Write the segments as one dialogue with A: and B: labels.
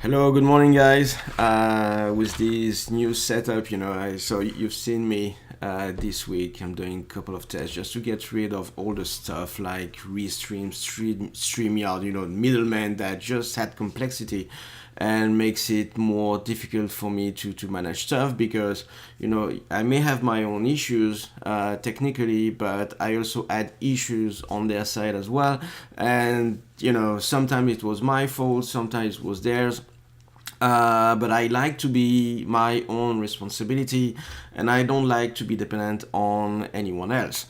A: Hello, good morning, guys. With this new setup, so you've seen me this week. I'm doing a couple of tests just to get rid of all the stuff like StreamYard, middleman that just had complexity and makes it more difficult for me to manage stuff because, I may have my own issues technically, but I also had issues on their side as well. And, sometimes it was my fault, sometimes it was theirs. But I like to be my own responsibility and I don't like to be dependent on anyone else,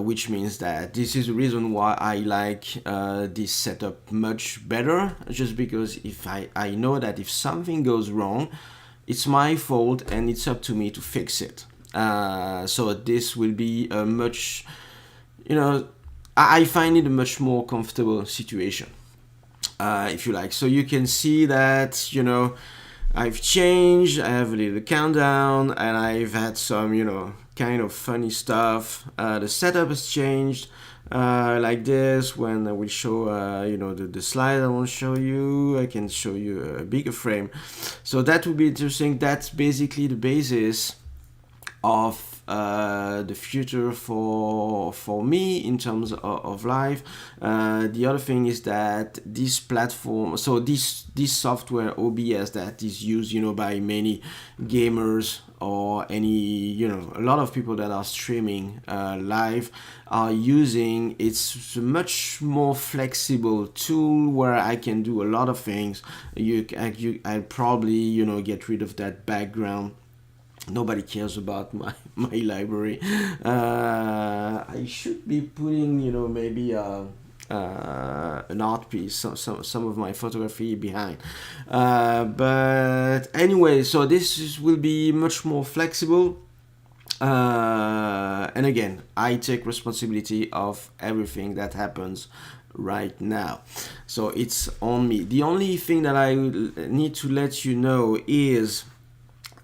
A: which means that this is the reason why I like this setup much better, just because if I know that if something goes wrong, it's my fault and it's up to me to fix it. So this will be a much, I find it a much more comfortable situation. If you like. So you can see that, I've changed, I have a little countdown, and I've had some, kind of funny stuff. The setup has changed like this. When I will show, the slide I want to show you, I can show you a bigger frame. So that would be interesting. That's basically the basis of the future for me in terms of life. The other thing is that this platform, so this software OBS that is used, by many gamers or any, a lot of people that are streaming live are using. It's a much more flexible tool where I can do a lot of things. I probably, get rid of that background. Nobody cares about my library. I should be putting, maybe an art piece, some of my photography behind. But anyway, so will be much more flexible. And again, I take responsibility of everything that happens right now. So it's on me. The only thing that I need to let you know is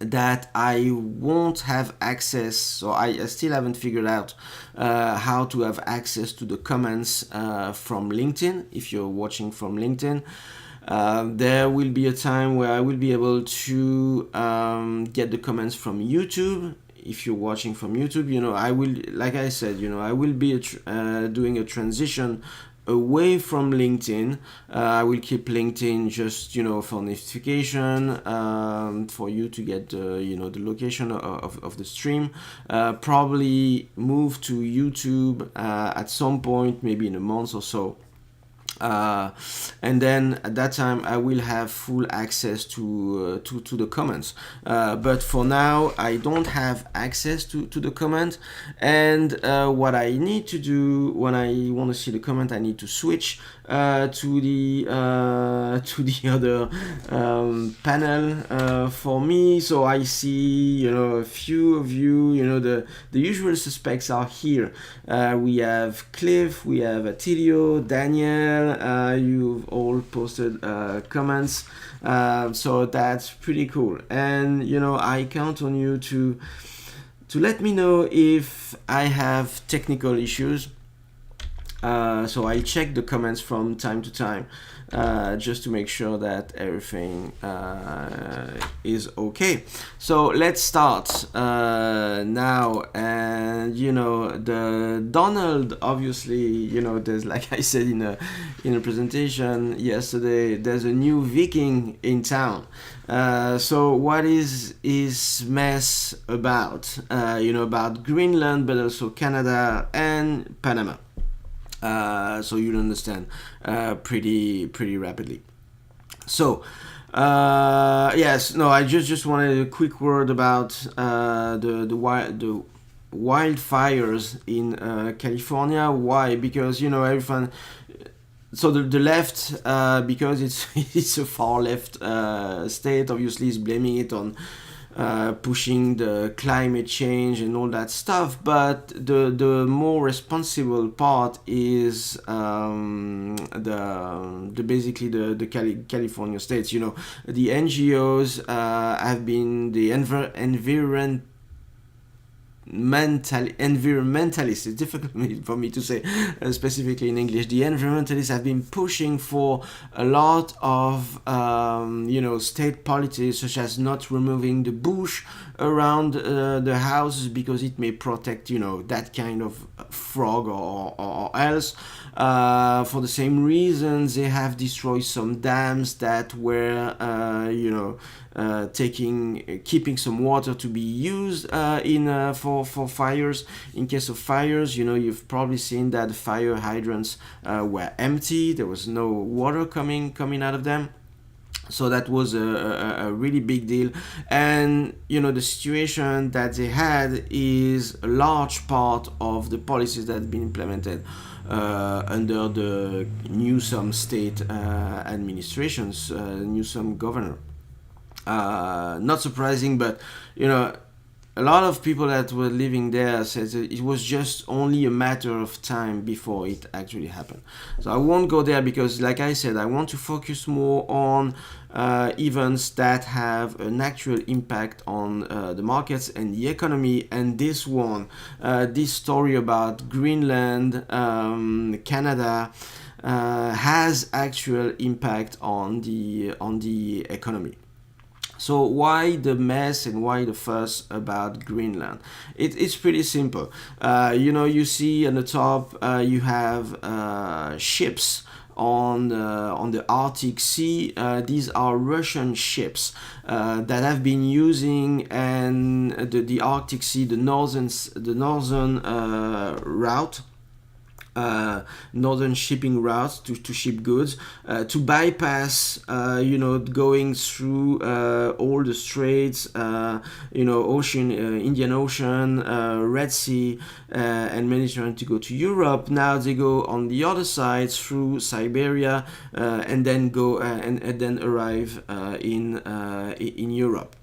A: that I won't have access, so I still haven't figured out how to have access to the comments from LinkedIn. If you're watching from LinkedIn, there will be a time where I will be able to get the comments from YouTube. If you're watching from YouTube, I will, like I said, I will be doing a transition away from LinkedIn. I will keep LinkedIn just for notification, for you to get the location of the stream. Probably move to YouTube at some point, maybe in a month or so. And then at that time I will have full access to the comments, but for now I don't have access to the comment. And what I need to do when I want to see the comment, I need to switch to the other panel for me. So I see a few of you, the usual suspects are here. We have Cliff, we have Attilio, Daniel. You've all posted comments, so that's pretty cool. And I count on you to let me know if I have technical issues. So I check the comments from time to time, just to make sure that everything is okay. So let's start now. And the Donald, obviously, there's, like I said in a presentation yesterday, there's a new Viking in town. So what is mess about? About Greenland, but also Canada and Panama. So you'll understand pretty rapidly. So yes, no, I just wanted a quick word about the wildfires in California. Why? Because everyone. So the left, because it's a far left state, obviously is blaming it on pushing the climate change and all that stuff, but the more responsible part is basically the California states. The NGOs have been the environmentalists, it's difficult for me to say specifically in English, the environmentalists have been pushing for a lot of state policies, such as not removing the bush around the houses because it may protect that kind of frog or else. For the same reasons, they have destroyed some dams that were keeping some water to be used for fires. In case of fires, you've probably seen that the fire hydrants were empty. There was no water coming out of them. So that was a really big deal. And the situation that they had is a large part of the policies that have been implemented under the Newsom state administrations, Newsom governor. Not surprising, but a lot of people that were living there said that it was just only a matter of time before it actually happened. So I won't go there because, like I said, I want to focus more on events that have an actual impact on the markets and the economy. And this story about Greenland, Canada, has actual impact on the economy. So why the mess and why the fuss about Greenland? It's pretty simple. You see on the top you have ships on the Arctic Sea. These are Russian ships that have been using and the Arctic Sea, the northern route. Northern shipping routes to ship goods, to bypass going through all the straits, ocean, Indian Ocean, Red Sea, and Mediterranean to go to Europe. Now they go on the other side through Siberia and then go and then arrive in Europe.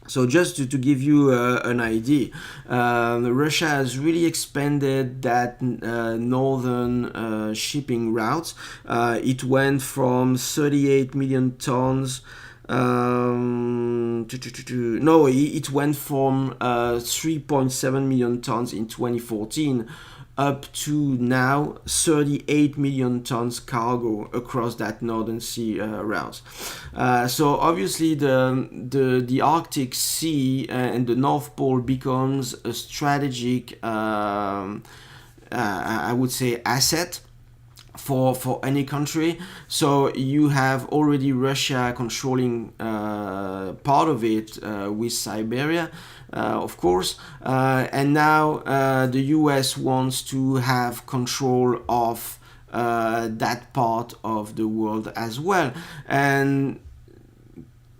A: So just to give you an idea, Russia has really expanded that northern shipping route. It went from 38 million tons it went from 3.7 million tons in 2014 up to now 38 million tons cargo across that northern sea route. So obviously the Arctic Sea and the North Pole becomes a strategic, I would say, asset for any country. So you have already Russia controlling part of it with Siberia, of course, and now the US wants to have control of that part of the world as well, and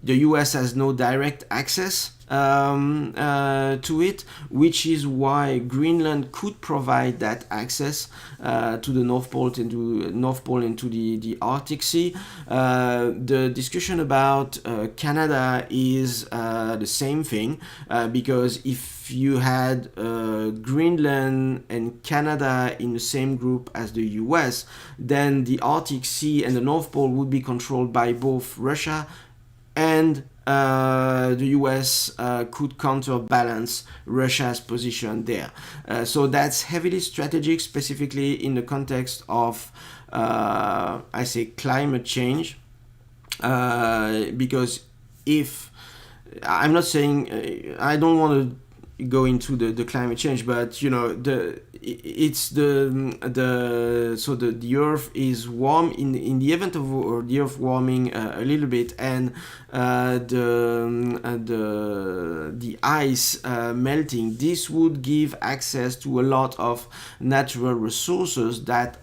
A: the US has no direct access to it, which is why Greenland could provide that access to the North Pole and to the Arctic Sea. The discussion about Canada is the same thing, because if you had Greenland and Canada in the same group as the US, then the Arctic Sea and the North Pole would be controlled by both Russia and the US could counterbalance Russia's position there. So that's heavily strategic, specifically in the context of, I say, climate change. Because if, I'm not saying, I don't want to go into the climate change, but the earth is warm in the event of the earth warming a little bit, and the ice melting. This would give access to a lot of natural resources that,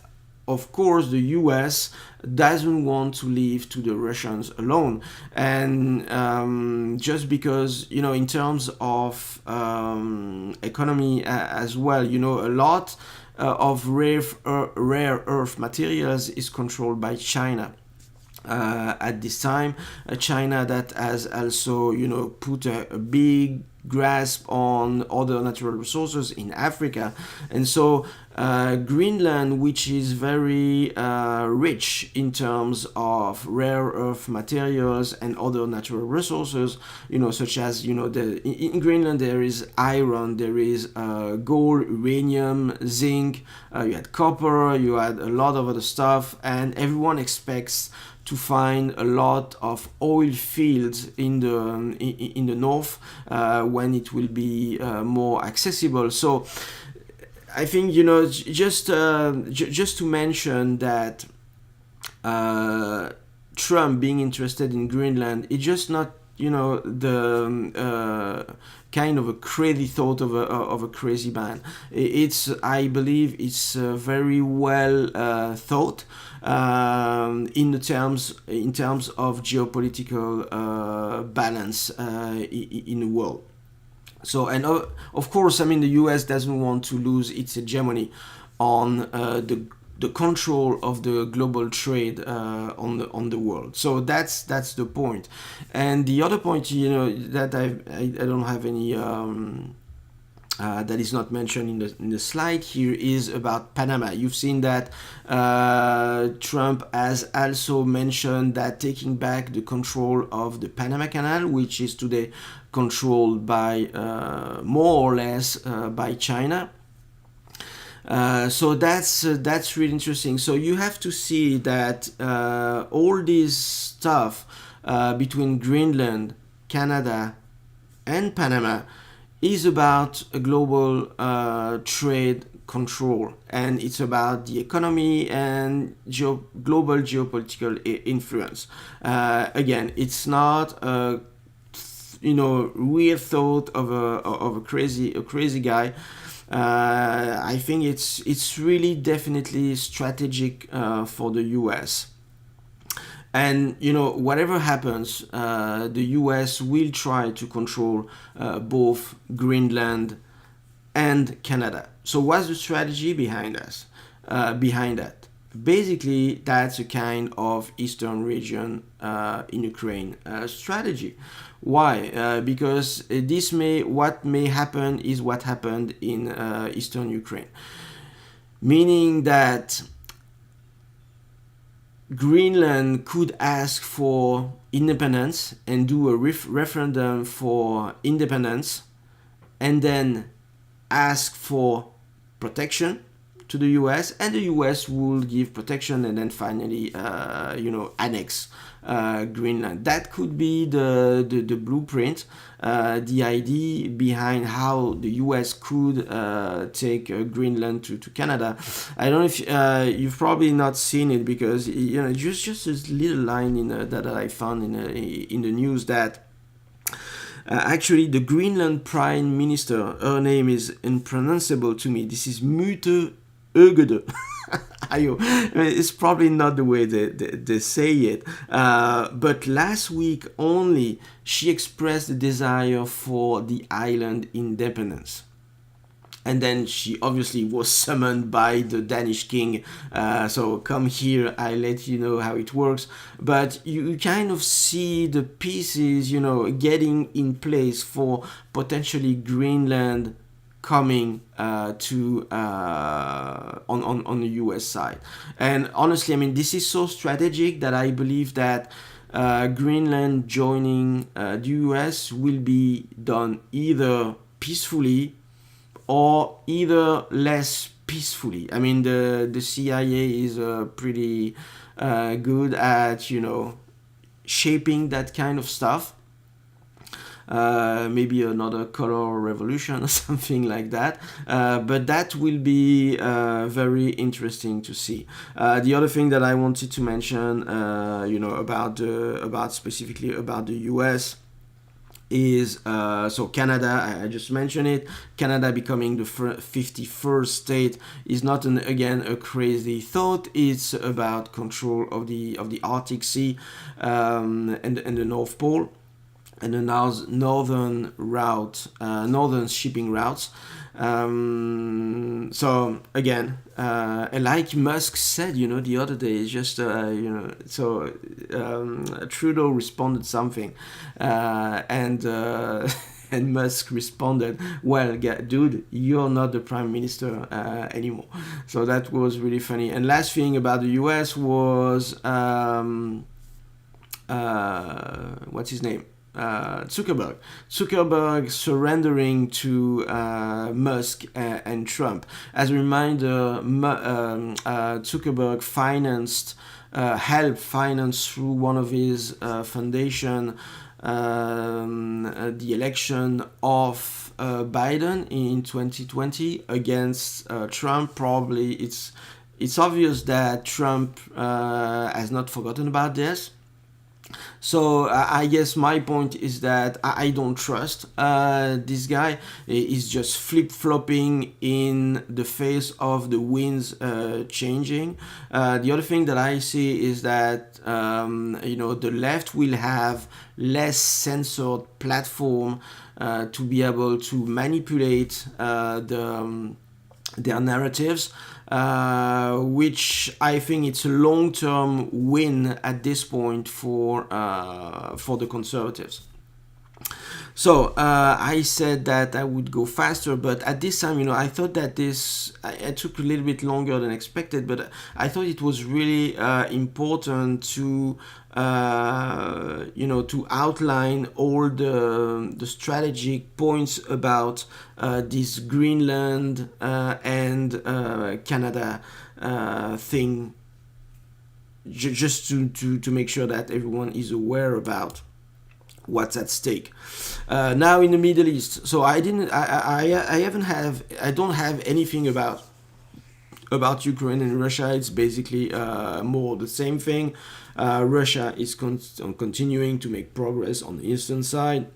A: of course, the US doesn't want to leave to the Russians alone. And just because, in terms of economy as well, a lot of rare earth materials is controlled by China. At this time, China that has also, put a big grasp on other natural resources in Africa. And so Greenland, which is very rich in terms of rare earth materials and other natural resources, such as, in Greenland there is iron, there is gold, uranium, zinc, you had copper, you had a lot of other stuff, and everyone expects to find a lot of oil fields in the north when it will be more accessible. So I think just to mention that Trump being interested in Greenland, it's just not the kind of a crazy thought of a crazy man. I believe it's very well thought in terms of geopolitical balance in the world. So, and of course, I mean, the US doesn't want to lose its hegemony on the control of the global trade on the world. So that's the point. And the other point, that I don't have any that is not mentioned in the slide here is about Panama. You've seen that Trump has also mentioned that taking back the control of the Panama Canal, which is today controlled by more or less by China. So that's really interesting. So you have to see that all this stuff between Greenland, Canada, and Panama is about a global trade control, and it's about the economy and global geopolitical influence. Again, it's not a real thought of a crazy guy. I think it's really definitely strategic for the US. And whatever happens, the US will try to control both Greenland and Canada. So what's the strategy behind that? Basically, that's a kind of Eastern region in Ukraine strategy. Why? Because what may happen is what happened in Eastern Ukraine, meaning that Greenland could ask for independence and do a referendum for independence, and then ask for protection to the US, and the US will give protection and then finally, annex Greenland. That could be the blueprint, the idea behind how the US could take Greenland to Canada. I don't know if you've probably not seen it, because just this little line that I found in the news that actually the Greenland Prime Minister, her name is unpronounceable to me. This is Mute Ögede. It's probably not the way they say it, but last week only she expressed the desire for the island independence, and then she obviously was summoned by the Danish king, so come here, I'll let you know how it works. But you kind of see the pieces getting in place for potentially Greenland coming to on the US side. And honestly, I mean, this is so strategic that I believe that Greenland joining the US will be done either peacefully or either less peacefully. I mean, the CIA is pretty good at shaping that kind of stuff. Maybe another color revolution or something like that, but that will be very interesting to see. The other thing that I wanted to mention, specifically about the US, is so Canada. I just mentioned it. Canada becoming the 51st state is not a crazy thought. It's about control of the Arctic Sea and the North Pole, and the northern shipping routes. So again, like Musk said, the other day, just Trudeau responded something, and And Musk responded, "Well, dude, you're not the prime minister anymore." So that was really funny. And last thing about the U.S. was what's his name? Zuckerberg. Zuckerberg surrendering to Musk and Trump. As a reminder, Zuckerberg helped finance through one of his foundation the election of Biden in 2020 against Trump. Probably it's obvious that Trump has not forgotten about this. So I guess my point is that I don't trust this guy. He's just flip-flopping in the face of the winds changing. The other thing that I see is that the left will have less censored platform to be able to manipulate their narratives, which I think it's a long-term win at this point for the conservatives. So I said that I would go faster, but at this time, I thought that it took a little bit longer than expected, but I thought it was really important to to outline all the strategic points about this Greenland and Canada thing, just to make sure that everyone is aware about what's at stake. Now in the Middle East, so I don't have anything about Ukraine and Russia. It's basically more the same thing. Russia is continuing to make progress on the eastern side.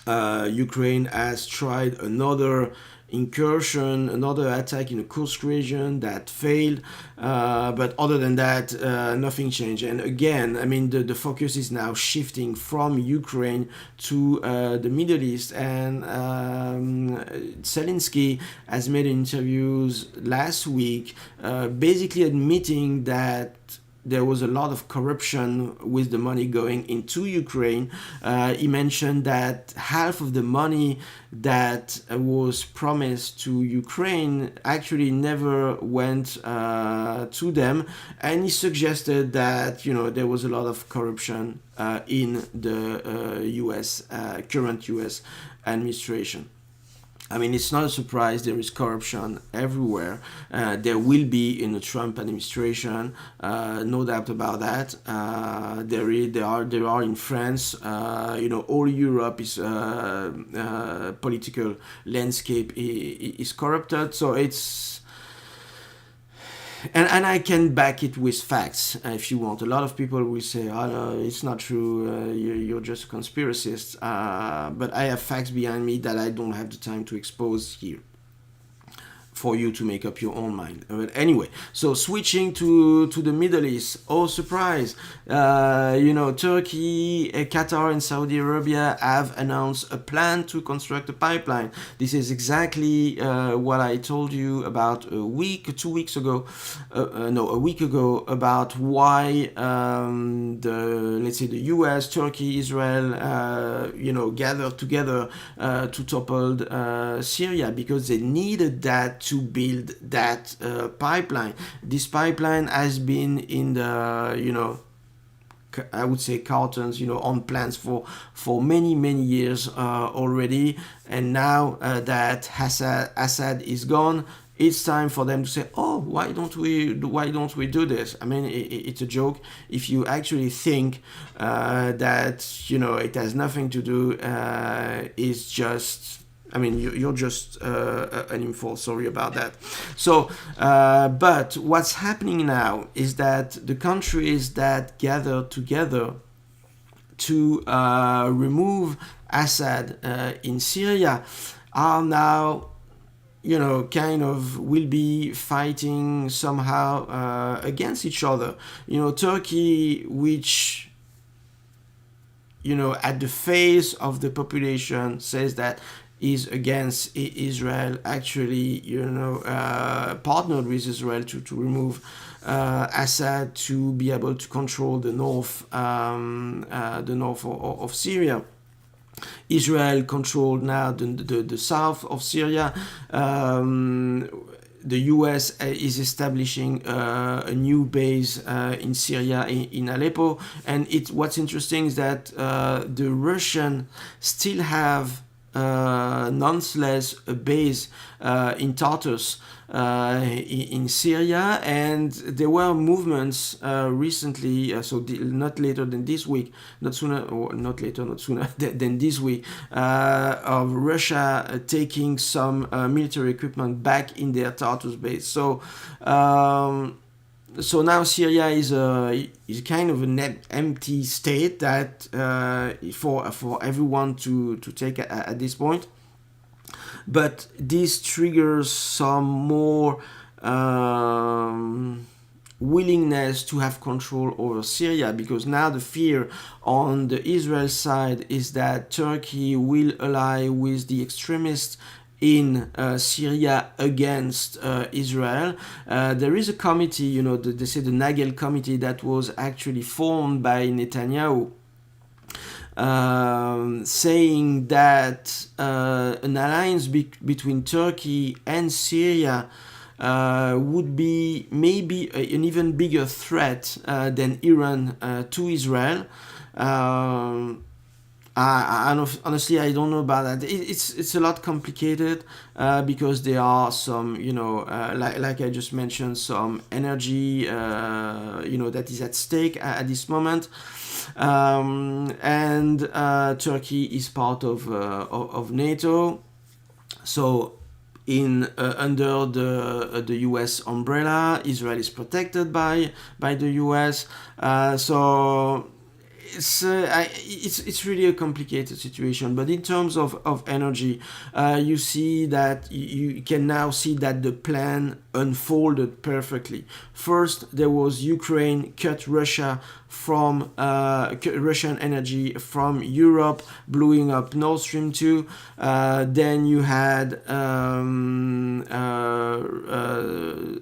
A: Ukraine has tried another incursion, another attack in the Kursk region that failed, but other than that, nothing changed. And again, I mean, the focus is now shifting from Ukraine to the Middle East. And Zelensky has made interviews last week, basically admitting that there was a lot of corruption with the money going into Ukraine. He mentioned that half of the money that was promised to Ukraine actually never went to them, and he suggested that there was a lot of corruption in the current U.S. administration. I mean, it's not a surprise. There is corruption everywhere. There will be in the Trump administration, no doubt about that. There are in France. All Europe is political landscape is corrupted. So it's. And I can back it with facts if you want. A lot of people will say, "Oh no, it's not true. You're just a conspiracist." But I have facts behind me that I don't have the time to expose here for you to make up your own mind. But anyway, so switching to the Middle East. Oh, surprise! Turkey, Qatar, and Saudi Arabia have announced a plan to construct a pipeline. This is exactly what I told you about a week ago about why the U.S., Turkey, Israel, gathered together to topple Syria, because they needed that to build that pipeline. This pipeline has been in the I would say cartons, on plans for many years already, and now that Assad is gone, it's time for them to say, "Oh, why don't we do this?" I mean, it's a joke if you actually think that it has nothing to do. It's just. I mean, you're just an info. Sorry about that. So, but what's happening now is that the countries that gathered together to remove Assad in Syria are now, kind of will be fighting somehow against each other. Turkey, which at the face of the population says that is against Israel, actually, partnered with Israel to remove Assad, to be able to control the north of Syria. Israel controlled now the south of Syria. The US is establishing a new base in Syria, in Aleppo. And what's interesting is that the Russians still have nonetheless a base in Tartus in Syria, and there were movements recently, not later than this week, not sooner than this week, of Russia taking some military equipment back in their Tartus base. So now Syria is kind of an empty state that for everyone to take at this point. But this triggers some more willingness to have control over Syria, because now the fear on the Israel side is that Turkey will ally with the extremists in Syria against Israel. There is a committee, they say the Nagel committee, that was actually formed by Netanyahu, saying that an alliance between Turkey and Syria would be maybe an even bigger threat than Iran to Israel. Honestly, I don't know about that. It's a lot complicated because there are some, like I just mentioned, some energy, that is at stake at this moment. And Turkey is part of NATO, so under the U.S. umbrella, Israel is protected by the U.S. So it's really a complicated situation. But in terms of energy, you see that you can now see that the plan unfolded perfectly. First, there was Ukraine cut Russian energy from Europe, blowing up Nord Stream 2. Then you had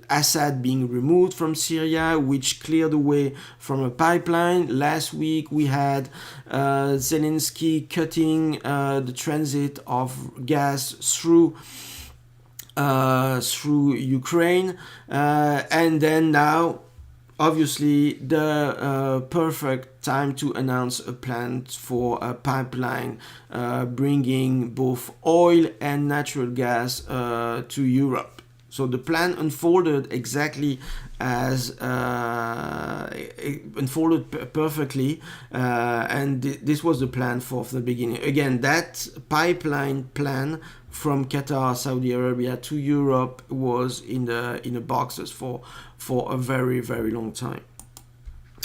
A: Assad being removed from Syria, which cleared the way from a pipeline. Last week we had Zelensky cutting the transit of gas through Ukraine, and then now obviously the perfect time to announce a plan for a pipeline bringing both oil and natural gas to Europe. So the plan unfolded exactly as unfolded perfectly, and this was the plan from the beginning. Again, that pipeline plan from Qatar, Saudi Arabia to Europe was in the boxes for a very, very long time.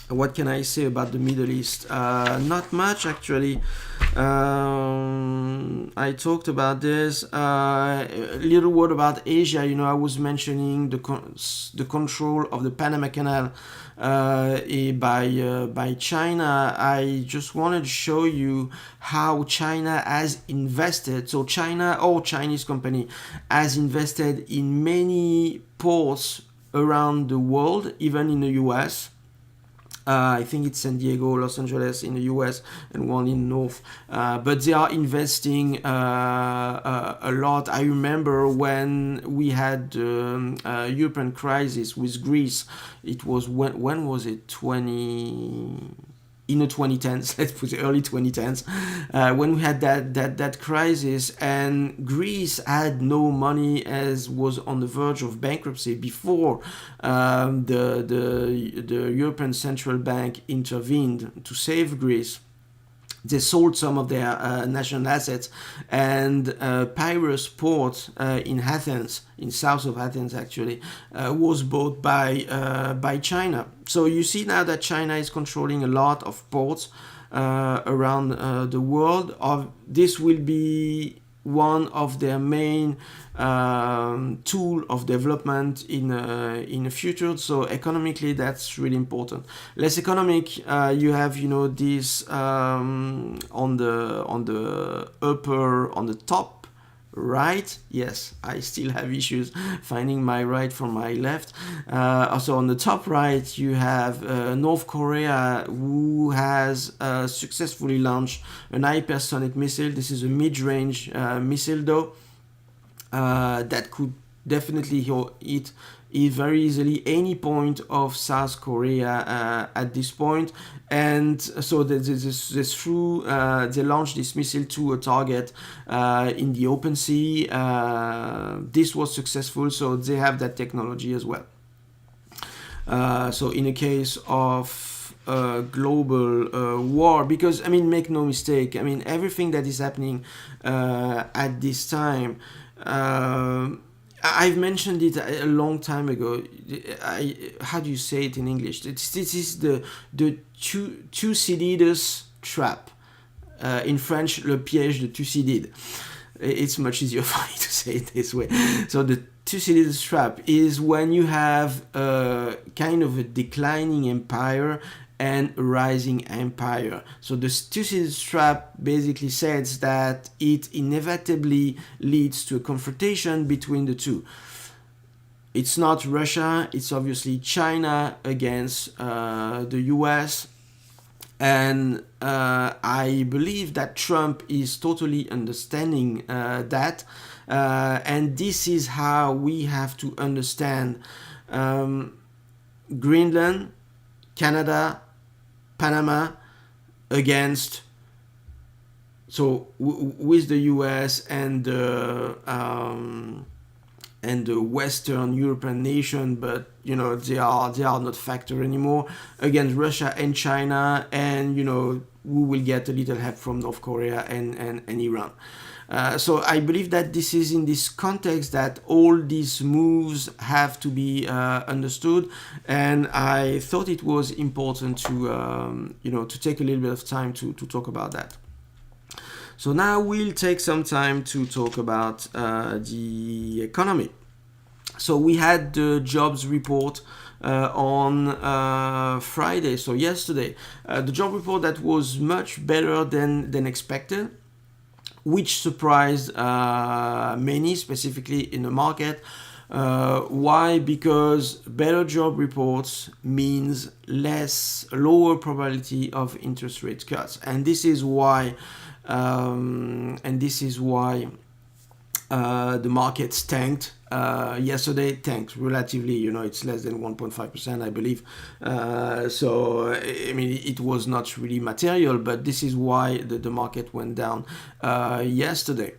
A: What can I say about the Middle East? Not much, actually. I talked about this. A little word about Asia. I was mentioning the control of the Panama Canal by China. I just wanted to show you how China has invested. So China, or Chinese company, has invested in many ports around the world, even in the US. I think it's San Diego, Los Angeles in the US, and one in North. But they are investing a lot. I remember when we had the European crisis with Greece. It was when was it? In the 2010s, let's put it early 2010s, when we had that crisis, and Greece had no money, as was on the verge of bankruptcy before the European Central Bank intervened to save Greece. They sold some of their national assets, and Piraeus port in Athens, in south of Athens actually, was bought by China. So you see now that China is controlling a lot of ports around the world. This will be one of their main tool of development in the future. So economically, that's really important. Less economic, you have this on the top right. Yes, I still have issues finding my right from my left. Also on the top right, you have North Korea, who has successfully launched an hypersonic missile. This is a mid-range missile, though, that could definitely hit very easily any point of South Korea at this point. And so they launched this missile to a target in the open sea. This was successful, so they have that technology as well. So in a case of global war, because, I mean, make no mistake, I mean, everything that is happening at this time, I've mentioned it a long time ago. How do you say it in English? This is the Thucydides trap. In French, le piège de Thucydide. It's much easier for me to say it this way. So the Thucydides trap is when you have kind of a declining empire and a rising empire. So the Thucydides trap basically says that it inevitably leads to a confrontation between the two. It's not Russia, it's obviously China against the US. And I believe that Trump is totally understanding that. And this is how we have to understand Greenland, Canada, Panama against, so with the US and the Western European nation, but they are not factor anymore, against Russia and China, and we will get a little help from North Korea and Iran. So I believe that this is in this context that all these moves have to be understood, and I thought it was important to to take a little bit of time to talk about that. So now we'll take some time to talk about the economy. So we had the jobs report on Friday, so yesterday. The job report that was much better than expected, which surprised many, specifically in the market. Why? Because better job reports means lower probability of interest rate cuts, and this is why the markets tanked. Yesterday tanked relatively, it's less than 1.5%, I believe. So, I mean, it was not really material, but this is why the market went down yesterday.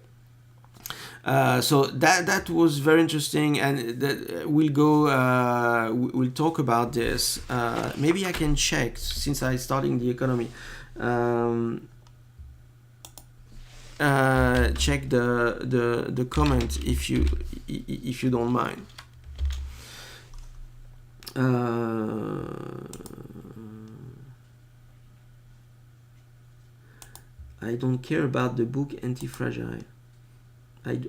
A: So that was very interesting, and we'll talk about this. Maybe I can check, since I'm starting the economy. Check the comment if you don't mind. I don't care about the book Anti-Fragile.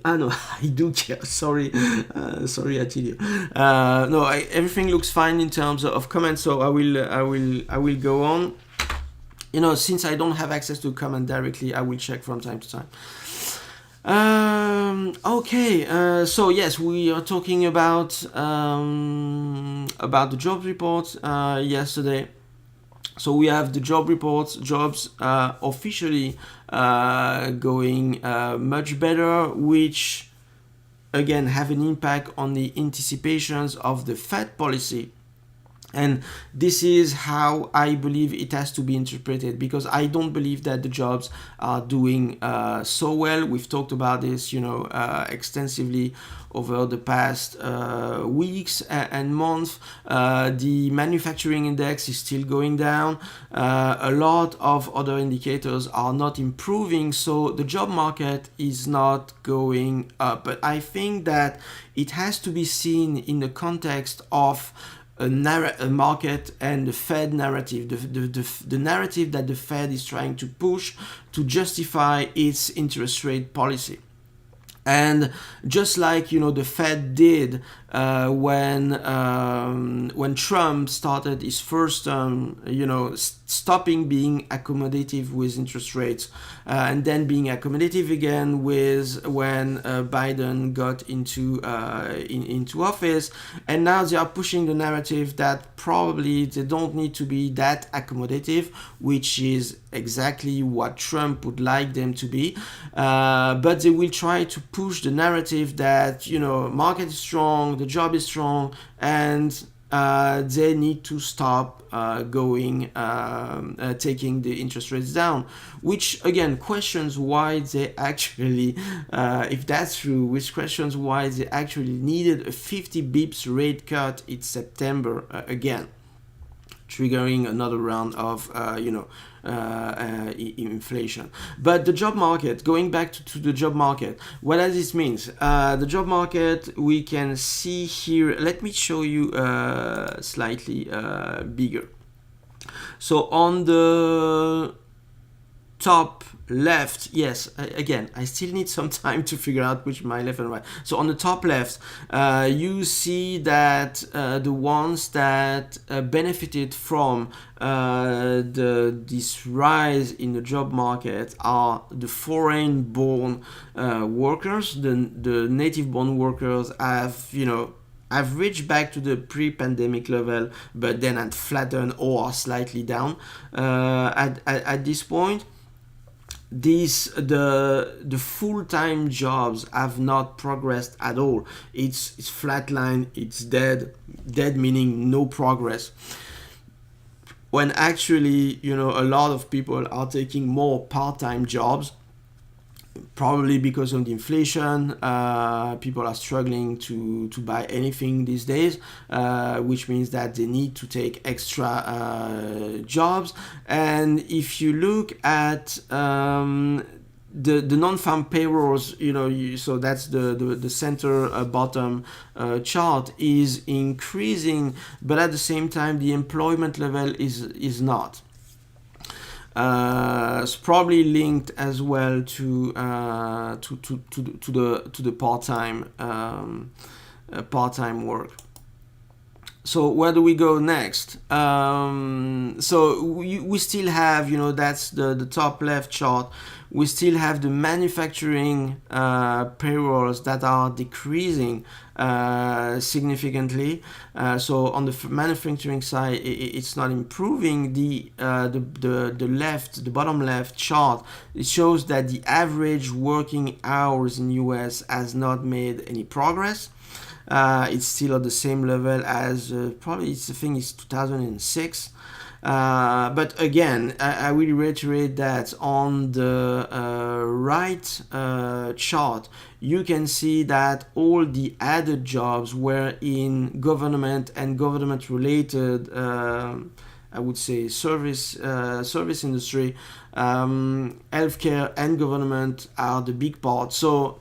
A: No, I do care. Sorry, Attilio. No, everything looks fine in terms of comments, so I will go on. Since I don't have access to comment directly, I will check from time to time. Okay, so yes, we are talking about the job report yesterday. So we have the job reports, jobs officially going much better, which again have an impact on the anticipations of the Fed policy. And this is how I believe it has to be interpreted, because I don't believe that the jobs are doing so well. We've talked about this, extensively over the past weeks and months. The manufacturing index is still going down. A lot of other indicators are not improving, so the job market is not going up. But I think that it has to be seen in the context of a market and the Fed narrative, the narrative that the Fed is trying to push to justify its interest rate policy. And just like the Fed did when Trump started his first term, stopping being accommodative with interest rates, and then being accommodative again with when Biden got into office, and now they are pushing the narrative that probably they don't need to be that accommodative, which is exactly what Trump would like them to be, but they will try to push the narrative that, you know, market is strong, the job is strong, and they need to stop taking the interest rates down, which again questions why they actually, if that's true, which questions why they actually needed a 50 bips rate cut in September again, triggering another round of inflation. But the job market, going back to the job market, what does this mean? The job market, we can see here, let me show you slightly bigger. So on the top left, yes, again, I still need some time to figure out which my left and right. So on the top left, you see that the ones that benefited from this rise in the job market are the foreign-born workers. The native-born workers have reached back to the pre-pandemic level, but then had flattened or are slightly down at this point. The full-time jobs have not progressed at all. It's flatline, it's dead meaning no progress, when actually, you know, a lot of people are taking more part-time jobs, probably because of the inflation. People are struggling to buy anything these days, which means that they need to take extra jobs. And if you look at the non-farm payrolls, so that's the center bottom chart is increasing, but at the same time the employment level is not. It's probably linked as well to the part-time work. So where do we go next? So we still have, that's the top left chart. We still have the manufacturing payrolls that are decreasing significantly. So on the manufacturing side, it's not improving. The bottom left chart, it shows that the average working hours in US has not made any progress. It's still at the same level as probably it's 2006. But again, I will reiterate that on the right chart, you can see that all the added jobs were in government and government-related, I would say, service industry. Healthcare and government are the big part. So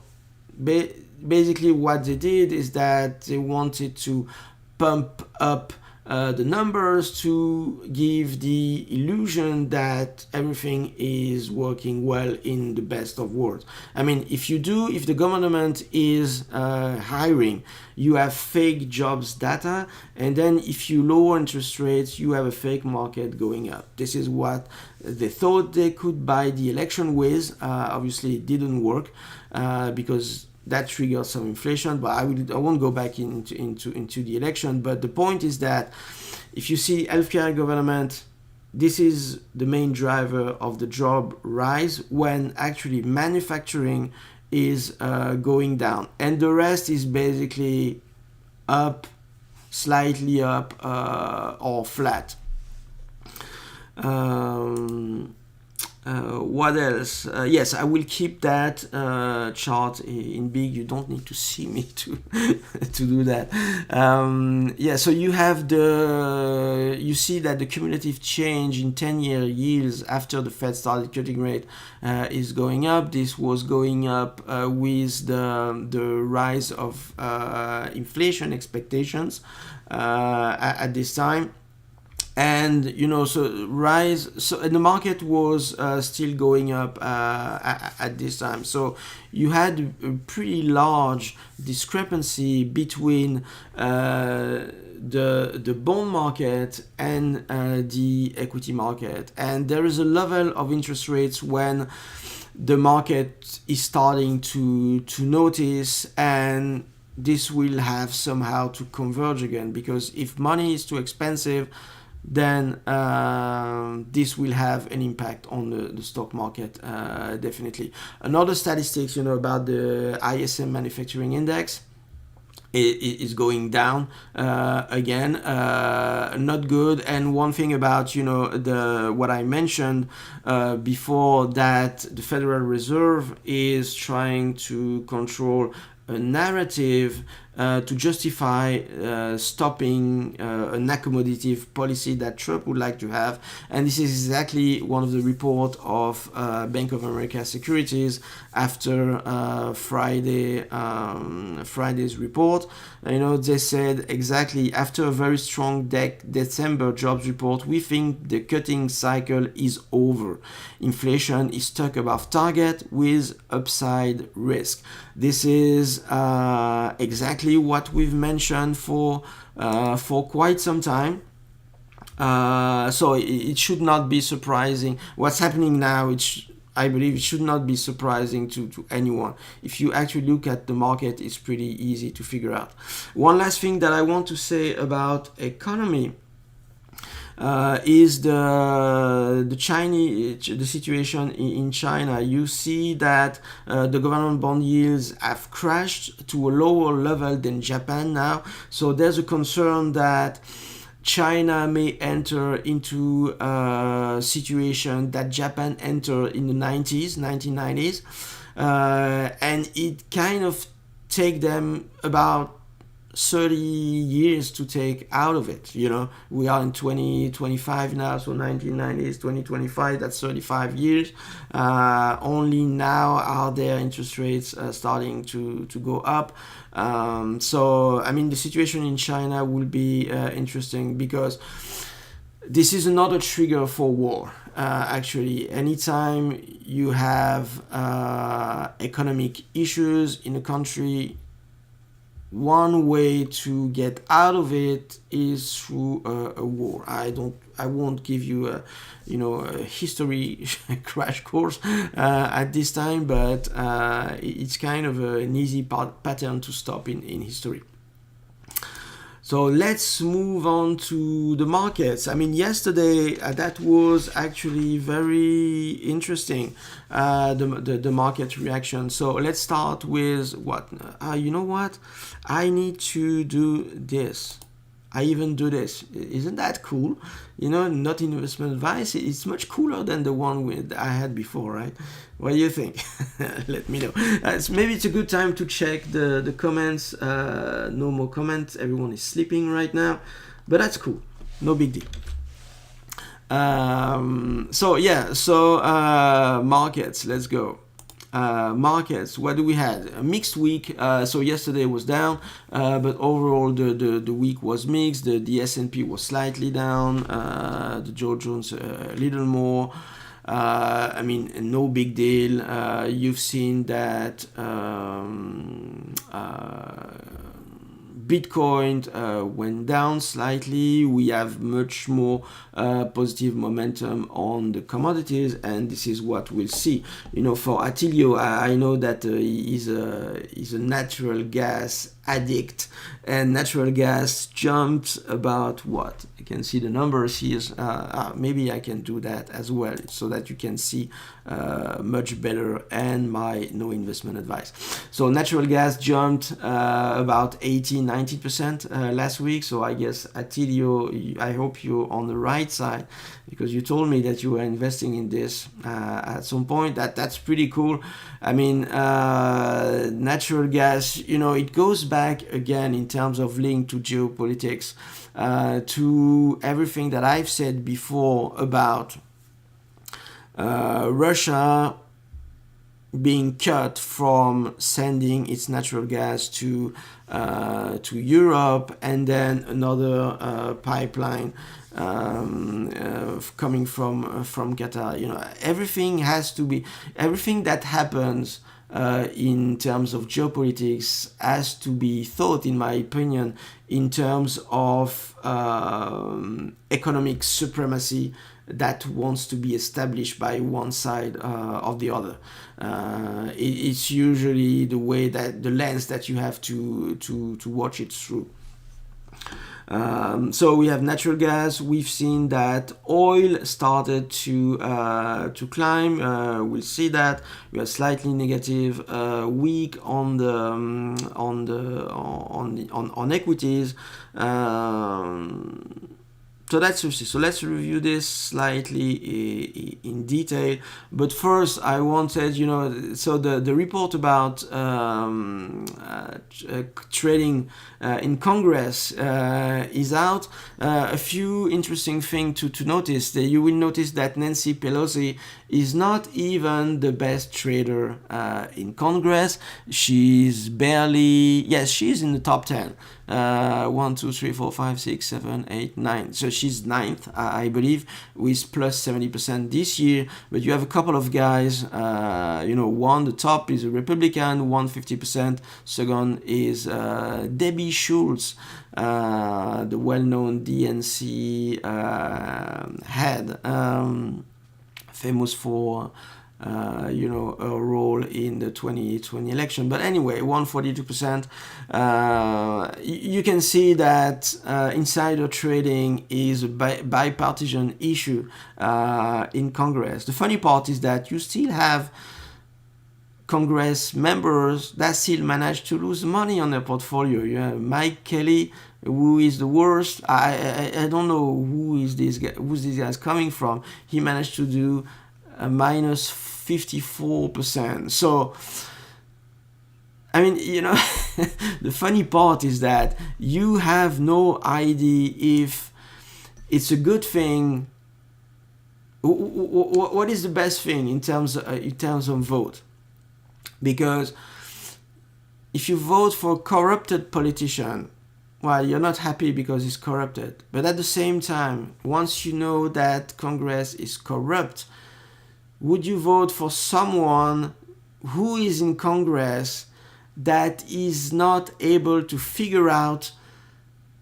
A: basically what they did is that they wanted to pump up the numbers to give the illusion that everything is working well in the best of worlds. I mean, if the government is hiring, you have fake jobs data, and then if you lower interest rates, you have a fake market going up. This is what they thought they could buy the election with. Obviously, it didn't work because that triggered some inflation, but I won't go back into the election. But the point is that if you see healthcare and government, this is the main driver of the job rise, when actually manufacturing is going down, and the rest is basically up, slightly up, or flat. What else? Yes, I will keep that chart in big. You don't need to see me to do that. So you have you see that the cumulative change in 10-year yields after the Fed started cutting rate is going up. This was going up with the rise of inflation expectations at this time. And so rise, so and the market was still going up at this time. So you had a pretty large discrepancy between the bond market and the equity market, and there is a level of interest rates when the market is starting to notice, and this will have somehow to converge again, because if money is too expensive, then this will have an impact on the stock market, definitely. Another statistics, about the ISM manufacturing index, is going down again, not good. And one thing about the what I mentioned before, that the Federal Reserve is trying to control a narrative to justify stopping an accommodative policy that Trump would like to have. And this is exactly one of the report of Bank of America Securities after Friday's report. They said exactly, after a very strong December jobs report, we think the cutting cycle is over. Inflation is stuck above target with upside risk. This is exactly what we've mentioned for quite some time. So it should not be surprising. What's happening now, I believe it should not be surprising to anyone. If you actually look at the market, it's pretty easy to figure out. One last thing that I want to say about economy is the situation in China. You see that the government bond yields have crashed to a lower level than Japan now. So there's a concern that China may enter into a situation that Japan entered in the 1990s, and it kind of take them about 30 years to take out of it. We are in 2025 now, so 1990s, 2025, that's 35 years. Only now are their interest rates starting to go up. So the situation in China will be interesting, because this is another trigger for war. Actually, anytime you have economic issues in a country, one way to get out of it is through a war. I won't give you a history crash course at this time, but it's kind of an easy pattern to stop in history. So let's move on to the markets. Yesterday that was actually very interesting, the market reaction. So let's start with what? You know what? I need to do this. I even do this. Isn't that cool? Not investment advice. It's much cooler than the one I had before, right? What do you think? Let me know. Maybe it's a good time to check the comments. No more comments. Everyone is sleeping right now, but that's cool. No big deal. Markets. Let's go. Markets, what do we have? A mixed week. So yesterday was down, but overall the week was mixed. The S&P was slightly down, the Dow Jones a little more. No big deal. You've seen that Bitcoin went down slightly. We have much more positive momentum on the commodities, and this is what we'll see. For Attilio, I know that he's a natural gas addict, and natural gas jumped about what? You can see the numbers here. Maybe I can do that as well, so that you can see much better, and my no investment advice. So natural gas jumped about 80-90% last week. So I guess Attilio, I hope you're on the right side, because you told me that you were investing in this at some point. That's pretty cool. Natural gas, it goes back again in terms of link to geopolitics, to everything that I've said before about Russia being cut from sending its natural gas to Europe, and then another pipeline coming from Qatar. Everything that happens in terms of geopolitics has to be thought, in my opinion, in terms of economic supremacy that wants to be established by one side of the other. It's usually the lens that you have to watch it through. So we have natural gas. We've seen that oil started to climb. We'll see that we are slightly negative week on equities. So let's review this slightly in detail. But first, I wanted, so the report about trading in Congress is out. A few interesting things to notice. You will notice that Nancy Pelosi is not even the best trader in Congress. She's she's in the top 10. 1, 2, 3, 4, 5, 6, 7, 8, 9. So she's ninth, I believe, with plus 70% this year. But you have a couple of guys, one, the top is a Republican, 150%. Second is Debbie Schultz, the well-known DNC head, famous for a role in the 2020 election. But anyway, 142%. You can see that insider trading is a bipartisan issue in Congress. The funny part is that you still have Congress members that still manage to lose money on their portfolio. You have Mike Kelly, who is the worst. I don't know who's this guy coming from. He managed to do a minus 54%. So, I mean, the funny part is that you have no idea if it's a good thing. What is the best thing in terms of vote? Because if you vote for a corrupted politician, well, you're not happy because he's corrupted. But at the same time, once you know that Congress is corrupt, would you vote for someone who is in Congress that is not able to figure out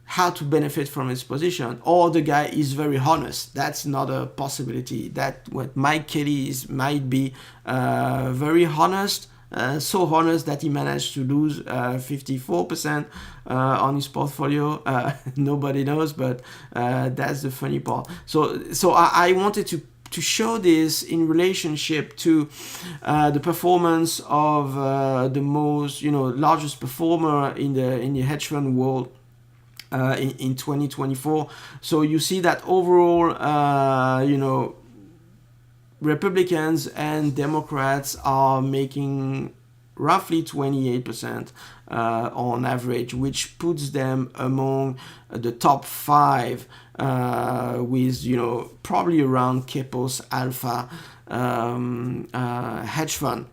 A: how to benefit from his position, or the guy is very honest? That's not a possibility. That what Mike Kelly might be very honest, so honest that he managed to lose 54% on his portfolio. Nobody knows, but that's the funny part. So I wanted to show this in relationship to the performance of the most, largest performer in the hedge fund world in 2024. So you see that overall, Republicans and Democrats are making roughly 28% on average, which puts them among the top 5 with probably around Kepos Alpha hedge fund,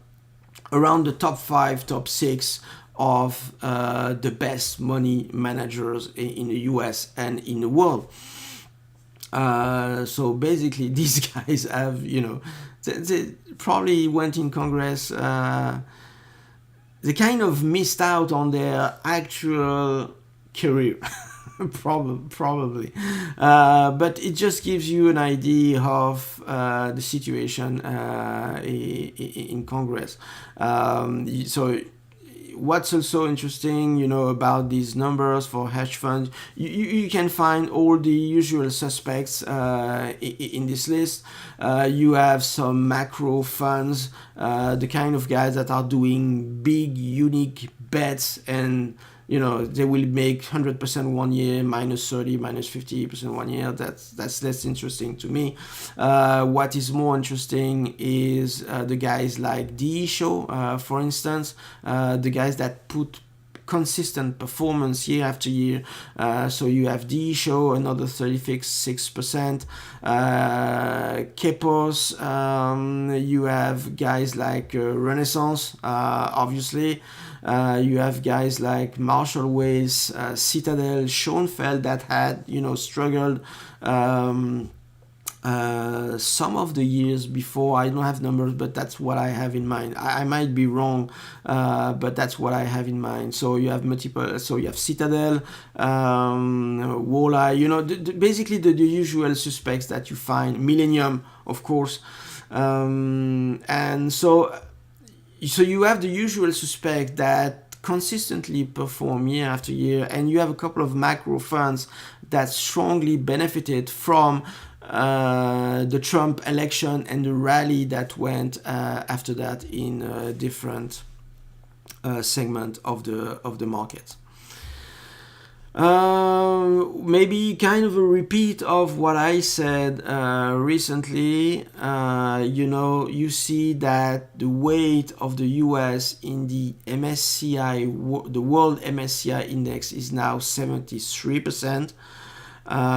A: around the top 5, top 6 of the best money managers in the US and in the world. So basically, these guys have, they probably went in Congress. They kind of missed out on their actual career. Probably. But it just gives you an idea of the situation in Congress. So what's also interesting, about these numbers for hedge funds, you can find all the usual suspects in this list. You have some macro funds, the kind of guys that are doing big, unique bets, and they will make 100% 1 year, minus 30, minus 50% 1 year. That's less interesting to me. What is more interesting is the guys like D Show, for instance, the guys that put consistent performance year after year. So you have D show another 36%. Kepos, you have guys like Renaissance, obviously. You have guys like Marshall Wace, Citadel, Schoenfeld that had, struggled some of the years before. I don't have numbers, but that's what I have in mind. I might be wrong, but that's what I have in mind. So you have multiple. So you have Citadel, Walleye. Basically the usual suspects that you find. Millennium, of course, and so you have the usual suspect that consistently perform year after year, and you have a couple of macro funds that strongly benefited from the Trump election and the rally that went after that in a different segment of the market. Maybe kind of a repeat of what I said recently. You see that the weight of the US in the MSCI, the world MSCI index, is now 73%.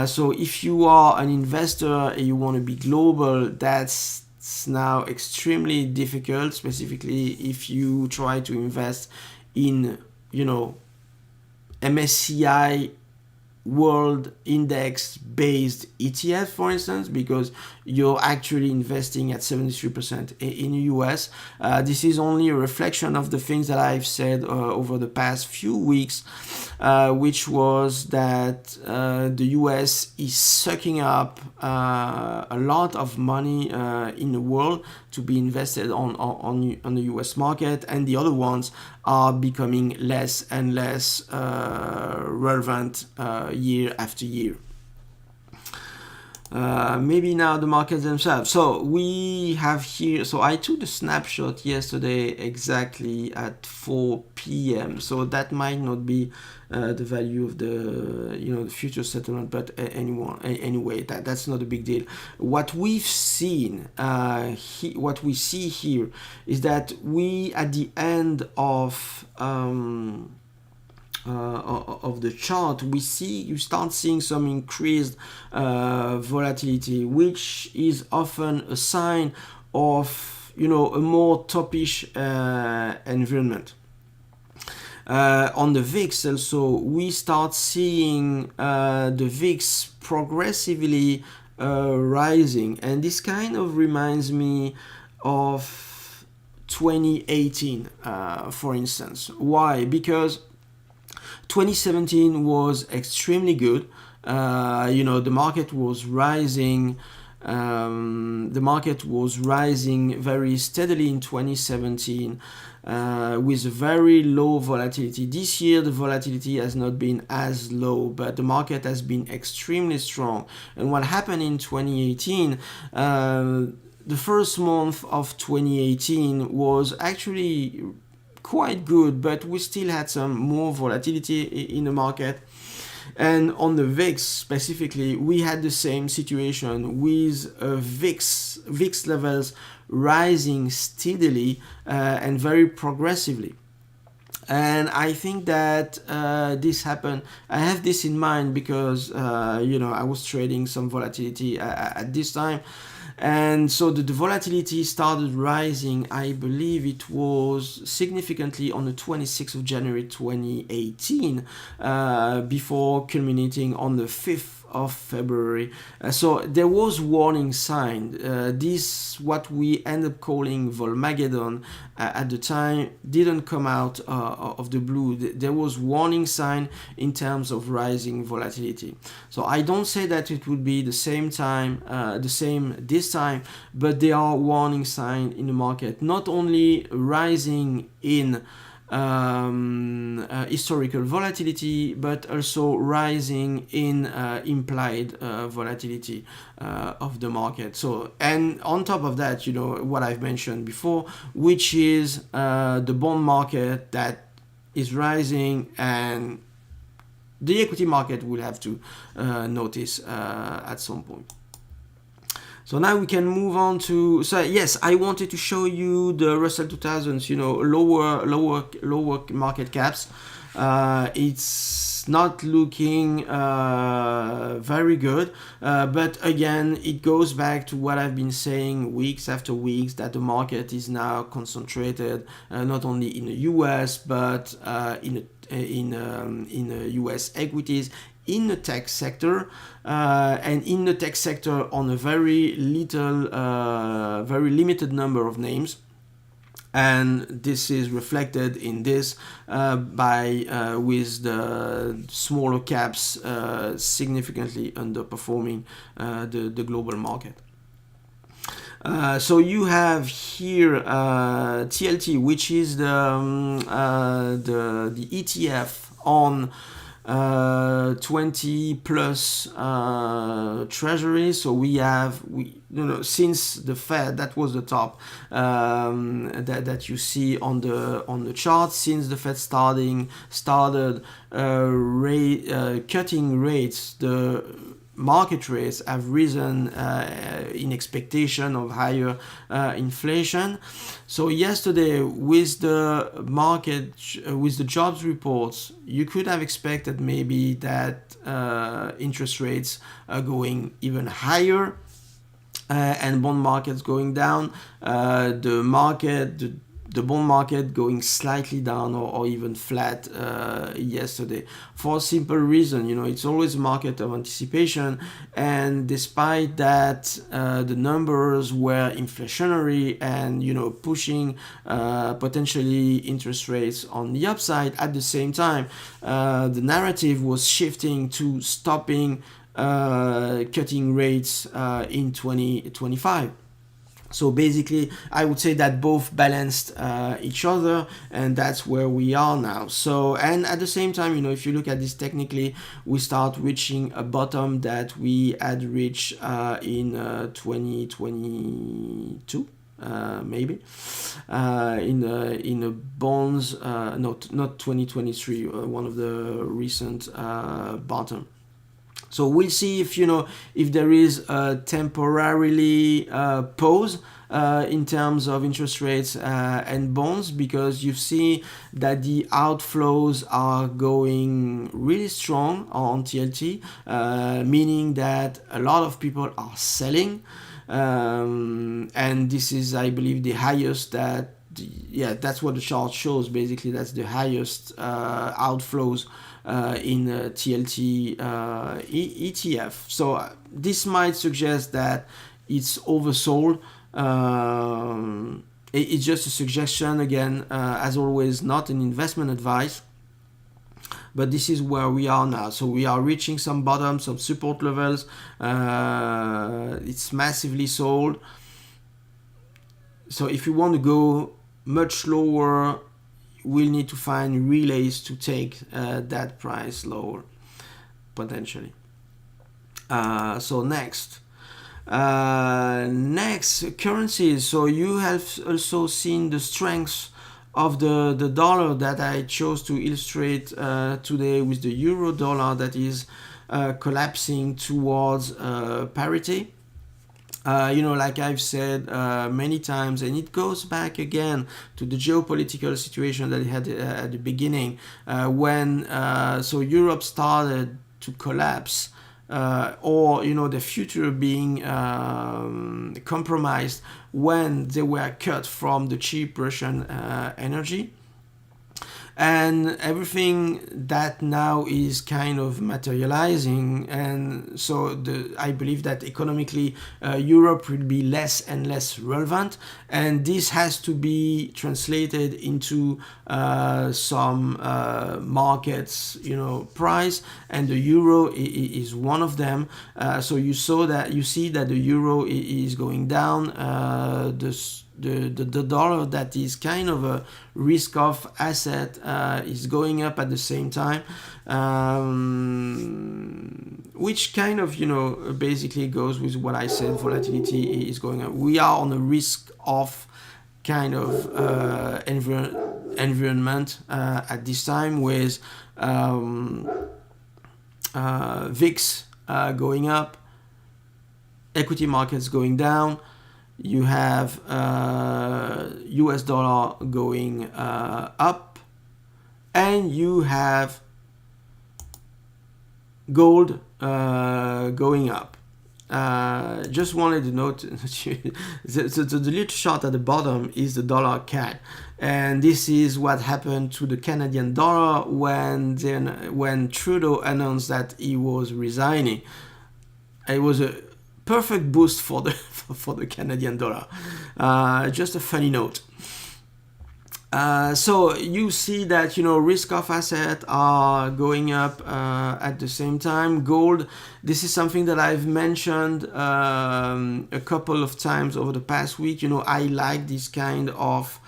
A: So if you are an investor and you want to be global, that's now extremely difficult, specifically if you try to invest in, MSCI world index based ETF, for instance, because you're actually investing at 73% in the US. This is only a reflection of the things that I've said over the past few weeks, which was that the US is sucking up a lot of money in the world to be invested on the US market, and the other ones are becoming less and less relevant year after year. Maybe now the markets themselves. So we have here, so I took the snapshot yesterday exactly at 4 p.m. So that might not be the value of the future settlement, but anyway, that's not a big deal. What we've seen, what we see here is that we at the end of the chart, you start seeing some increased volatility, which is often a sign of a more toppish environment. On the VIX also, we start seeing the VIX progressively rising, and this kind of reminds me of 2018, for instance. Why? Because 2017 was extremely good. The market was rising. The market was rising very steadily in 2017 with very low volatility. This year, the volatility has not been as low, but the market has been extremely strong. And what happened in 2018, the first month of 2018 was actually quite good, but we still had some more volatility in the market. And on the VIX specifically, we had the same situation with VIX levels rising steadily and very progressively. And I think that this happened. I have this in mind because I was trading some volatility at this time. And so the volatility started rising. I believe it was significantly on the 26th of January 2018 before culminating on the 5th of February. So there was warning sign. This, what we end up calling Volmageddon at the time, didn't come out of the blue. There was warning sign in terms of rising volatility. So I don't say that it would be the same this time, but there are warning signs in the market, not only rising in historical volatility, but also rising in implied volatility of the market. So, and on top of that, what I've mentioned before, which is the bond market that is rising, and the equity market will have to notice at some point. So now we can move on to, so yes, I wanted to show you the Russell 2000s, lower market caps. It's not looking very good, but again, it goes back to what I've been saying weeks after weeks, that the market is now concentrated not only in the US but in US equities, in the tech sector, and in the tech sector on a very limited number of names. And this is reflected in this with the smaller caps significantly underperforming the global market. So you have here TLT, which is the ETF on 20 plus treasuries. So since the Fed, that was the top that you see on the chart, since the Fed started cutting rates, the market rates have risen in expectation of higher inflation. So yesterday, with the market, with the jobs reports, you could have expected maybe that interest rates are going even higher and bond markets going down. The bond market going slightly down or even flat yesterday, for a simple reason. It's always a market of anticipation, and despite that the numbers were inflationary and pushing potentially interest rates on the upside, at the same time the narrative was shifting to stopping cutting rates in 2025. So basically, I would say that both balanced each other, and that's where we are now. So, and at the same time, if you look at this technically, we start reaching a bottom that we had reached in 2022. Maybe in the bonds, not 2023, one of the recent bottom. So we'll see if there is a temporarily pause in terms of interest rates and bonds, because you see that the outflows are going really strong on TLT, meaning that a lot of people are selling, and this is, I believe, the highest that's what the chart shows. Basically, that's the highest outflows in TLT ETF. So this might suggest that it's oversold. It's just a suggestion, again, as always, not an investment advice. But this is where we are now. So we are reaching some bottom, some support levels. It's massively sold. So if you want to go much lower, we'll need to find relays to take that price lower, potentially. So next currencies. So you have also seen the strength of the dollar that I chose to illustrate today, with the euro dollar that is collapsing towards parity. Like I've said many times, and it goes back again to the geopolitical situation that it had at the beginning, when Europe started to collapse, or the future being compromised when they were cut from the cheap Russian energy. And everything that now is kind of materializing, and so I believe that economically Europe will be less and less relevant, and this has to be translated into some markets, price, and the euro is one of them. So you see that the euro is going down. The dollar, that is kind of a risk-off asset, is going up at the same time, which kind of basically goes with what I said. Volatility is going up. We are on a risk-off kind of environment at this time, with VIX going up, equity markets going down. You have US dollar going up, and you have gold going up. Just wanted to note the little chart at the bottom is the dollar CAD, and this is what happened to the Canadian dollar when Trudeau announced that he was resigning. It was a perfect boost for the for the Canadian dollar. Just a funny note. So you see that risk-off assets are going up at the same time. Gold, this is something that I've mentioned a couple of times over the past week. I like this kind of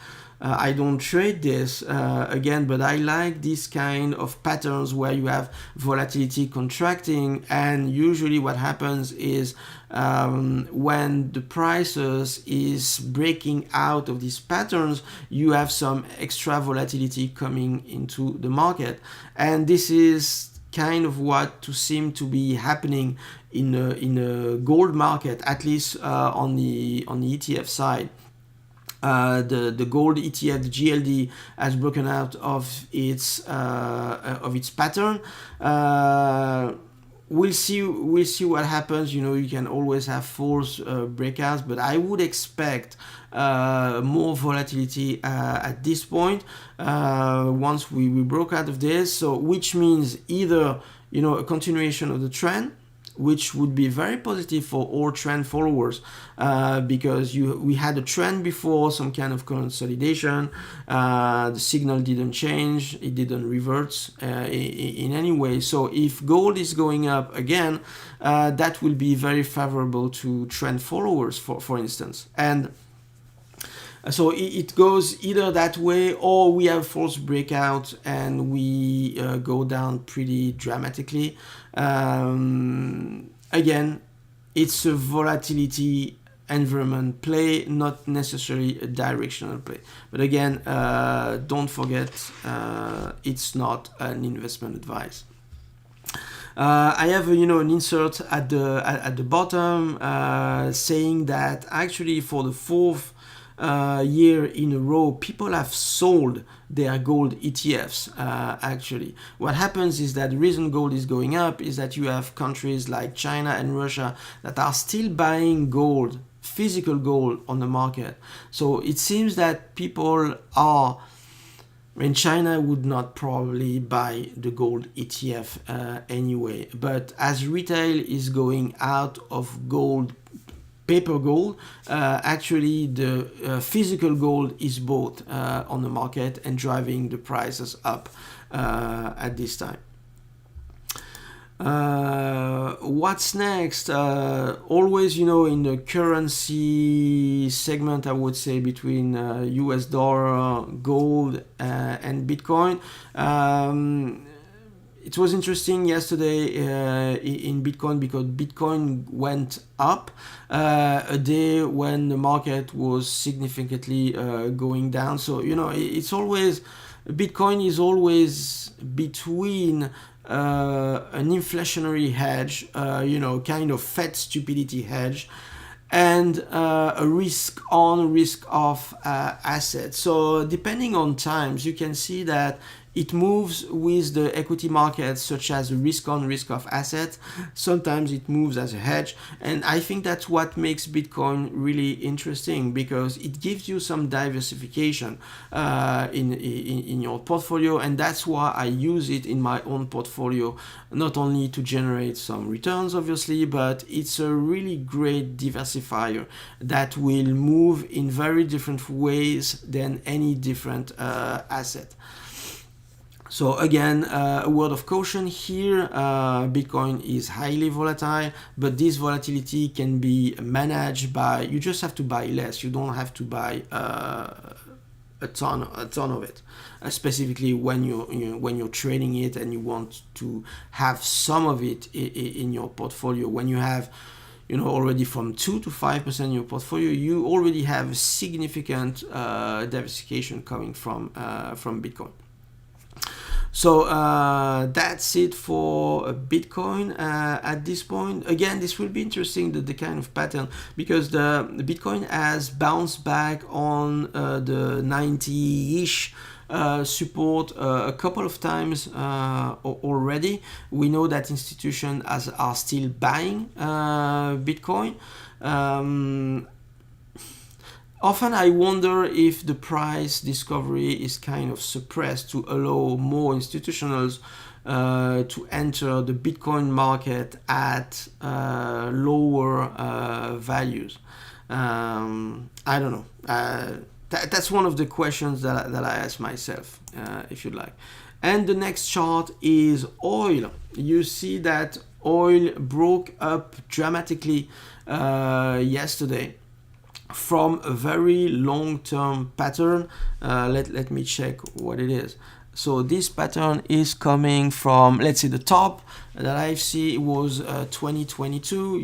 A: I don't trade this again, but I like this kind of patterns where you have volatility contracting, and usually what happens is when the prices is breaking out of these patterns, you have some extra volatility coming into the market, and this is kind of what to seem to be happening in a gold market, at least on the ETF side. The gold ETF, the GLD, has broken out of its pattern. We'll see what happens. You can always have false breakouts, but I would expect more volatility at this point once we broke out of this. So which means either a continuation of the trend, which would be very positive for all trend followers, because we had a trend before, some kind of consolidation. The signal didn't change, it didn't revert in any way. So if gold is going up again, that will be very favorable to trend followers, for instance. And so it goes either that way, or we have false breakout and we go down pretty dramatically. Again, it's a volatility environment play, not necessarily a directional play. But again, don't forget, it's not an investment advice. I have an insert at the bottom saying that actually for the fourth year in a row, people have sold their gold ETFs. Actually, what happens is that the reason gold is going up is that you have countries like China and Russia that are still buying gold, physical gold, on the market. So it seems that people are. China would not probably buy the gold ETF anyway, but as retail is going out of gold, paper gold, actually the physical gold is bought on the market and driving the prices up at this time. What's next? Always, in the currency segment, I would say between US dollar, gold, and Bitcoin. It was interesting yesterday in Bitcoin, because Bitcoin went up a day when the market was significantly going down. So, it's always, Bitcoin is always between an inflationary hedge, kind of Fed stupidity hedge, and a risk on, risk off asset. So depending on times, you can see that it moves with the equity markets, such as a risk on, risk off asset. Sometimes it moves as a hedge, and I think that's what makes Bitcoin really interesting, because it gives you some diversification in your portfolio, and that's why I use it in my own portfolio, not only to generate some returns, obviously, but it's a really great diversifier that will move in very different ways than any different asset. So again, a word of caution here, Bitcoin is highly volatile, but this volatility can be managed by, you just have to buy less. You don't have to buy a ton of it, specifically when you're trading it and you want to have some of it in your portfolio. When you have already from 2 to 5% in your portfolio, you already have significant diversification coming from Bitcoin. So that's it for Bitcoin at this point. Again, this will be interesting, the kind of pattern, because the Bitcoin has bounced back on the 90-ish support a couple of times already. We know that institutions are still buying Bitcoin. Often I wonder if the price discovery is kind of suppressed to allow more institutionals to enter the Bitcoin market at lower values. I don't know. That's one of the questions that I ask myself, if you like. And the next chart is oil. You see that oil broke up dramatically yesterday from a very long-term pattern. Let me check what it is. So this pattern is coming from, let's say, the top that I see was 2022.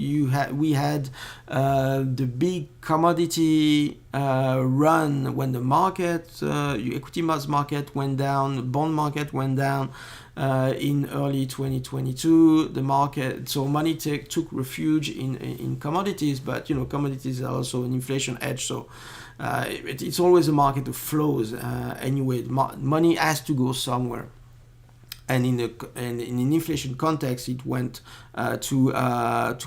A: We had the big commodity run when the market, equity market went down, bond market went down in early 2022. The market, so money took refuge in commodities, but commodities are also an inflation hedge, so it's always a market of flows. Anyway, money has to go somewhere, and in an inflation context, it went to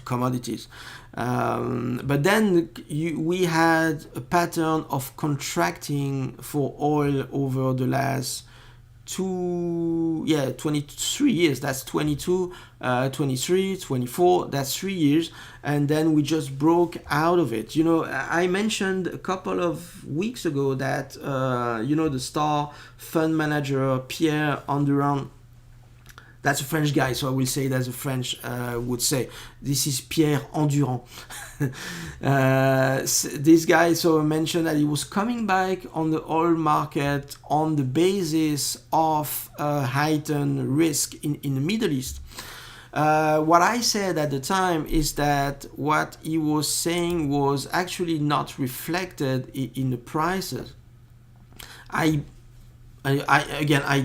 A: commodities. But then we had a pattern of contracting for oil over the last 23 years. That's 22, 23, 24. That's 3 years, and then we just broke out of it. I mentioned a couple of weeks ago that the star fund manager Pierre Andurand. That's a French guy, so I will say it as a French would say. This is Pierre Andurand. This guy mentioned that he was coming back on the oil market on the basis of heightened risk in the Middle East. What I said at the time is that what he was saying was actually not reflected in the prices. I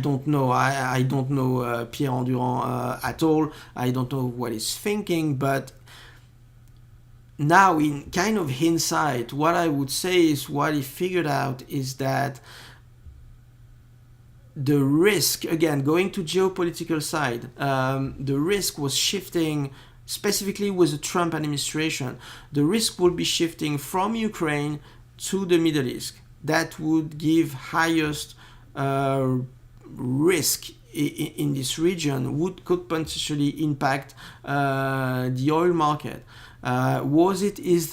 A: don't know. I don't know Pierre Andurand at all. I don't know what he's thinking. But now, in kind of hindsight, what I would say is what he figured out is that the risk, again, going to geopolitical side, the risk was shifting, specifically with the Trump administration. The risk will be shifting from Ukraine to the Middle East. That would give highest risk in this region, could potentially impact the oil market. Is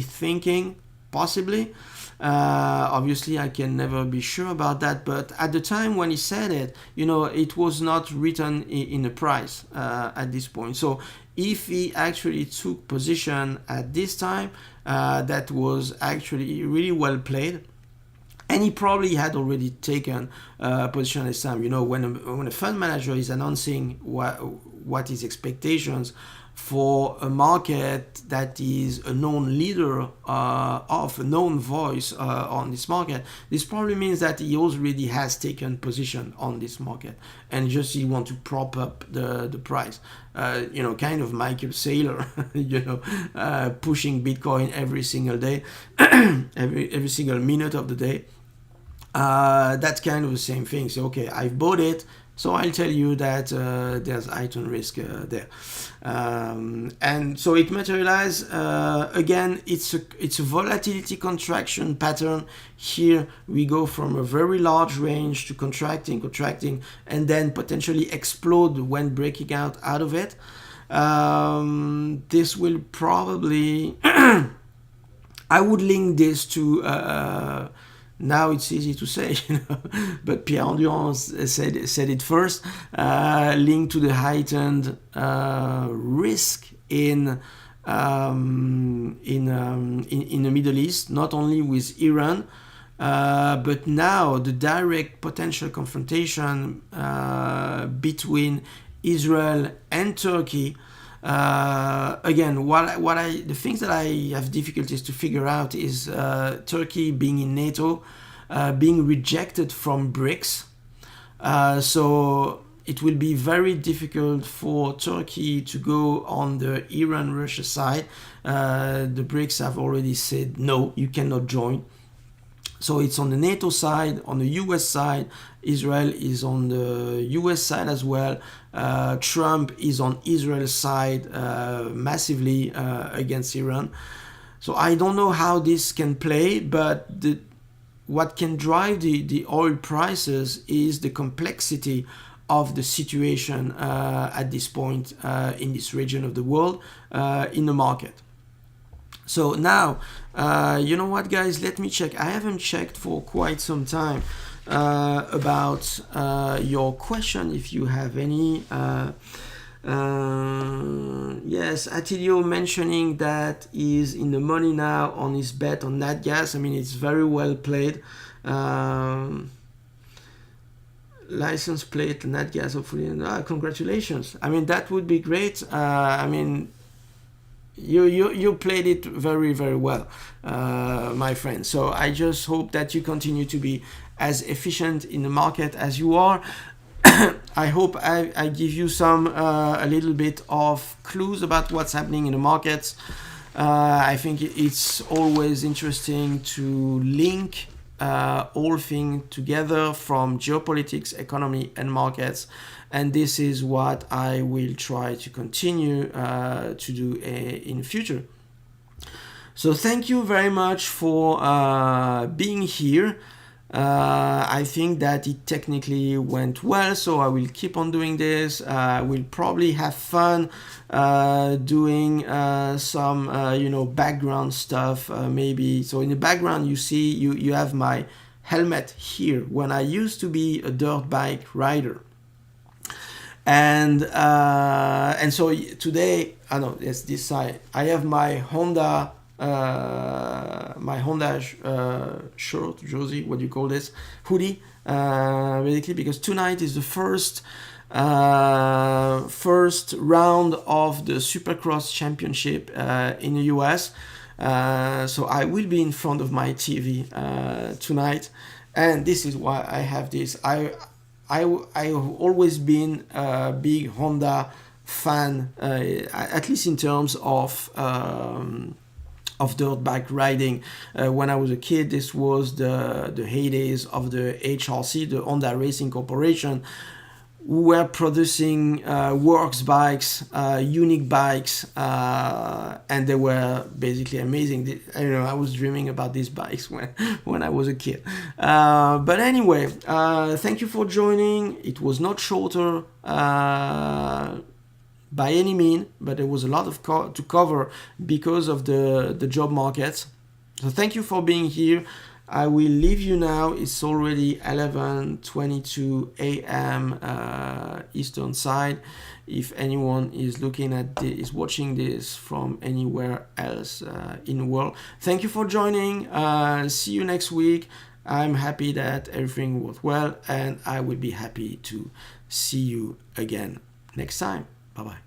A: thinking? Possibly. Obviously, I can never be sure about that, but at the time when he said it, it was not written in the price at this point. So if he actually took position at this time, that was actually really well played. And he probably had already taken position at this time. When a fund manager is announcing what his expectations for a market that is a known leader of a known voice on this market, this probably means that he already has taken position on this market, and just he want to prop up the price. Kind of Michael Saylor, pushing Bitcoin every single day, every single minute of the day. That's kind of the same thing. So, okay, I've bought it, so I'll tell you that there's heightened risk there. And so it materialized. Again, it's a volatility contraction pattern. Here we go from a very large range to contracting, and then potentially explode when breaking out of it. This will probably... I would link this to... now it's easy to say, but Pierre Andurand said it first. Linked to the heightened risk in the Middle East, not only with Iran, but now the direct potential confrontation between Israel and Turkey. Again, the things that I have difficulties to figure out is Turkey being in NATO, being rejected from BRICS. So it will be very difficult for Turkey to go on the Iran-Russia side. The BRICS have already said, no, you cannot join. So it's on the NATO side, on the US side. Israel is on the US side as well. Trump is on Israel's side massively against Iran. So I don't know how this can play, but what can drive the oil prices is the complexity of the situation at this point in this region of the world in the market. So now, you know what, guys? Let me check. I haven't checked for quite some time about your question, if you have any. Yes, Attilio mentioning that he's in the money now on his bet on nat gas. I mean, it's very well played. License plate nat gas, hopefully. Congratulations. I mean, that would be great. I mean, you played it very, very well, my friend. So I just hope that you continue to be as efficient in the market as you are. I hope I give you some a little bit of clues about what's happening in the markets. I think it's always interesting to link all things together, from geopolitics, economy, and markets. And this is what I will try to continue to do in the future. So thank you very much for being here. I think that it technically went well, so I will keep on doing this. We'll probably have fun doing some background stuff, maybe. So in the background you see you have my helmet here, when I used to be a dirt bike rider. And so today, I know it's this side, I have my Honda shirt, jersey, what do you call this, hoodie, basically, because tonight is the first round of the Supercross Championship in the US. So I will be in front of my TV tonight, and this is why I have this. I've always been a big Honda fan, at least in terms of dirt bike riding. When I was a kid, this was the heydays of the HRC, the Honda Racing Corporation, who were producing works bikes, unique bikes, and they were basically amazing. I was dreaming about these bikes when I was a kid. But anyway, thank you for joining. It was not shorter by any means, but there was a lot to cover because of the job markets. So thank you for being here. I will leave you now. It's already 11:22 a.m. Eastern side. If anyone is watching this from anywhere else in the world, thank you for joining. See you next week. I'm happy that everything went well, and I will be happy to see you again next time. Bye-bye.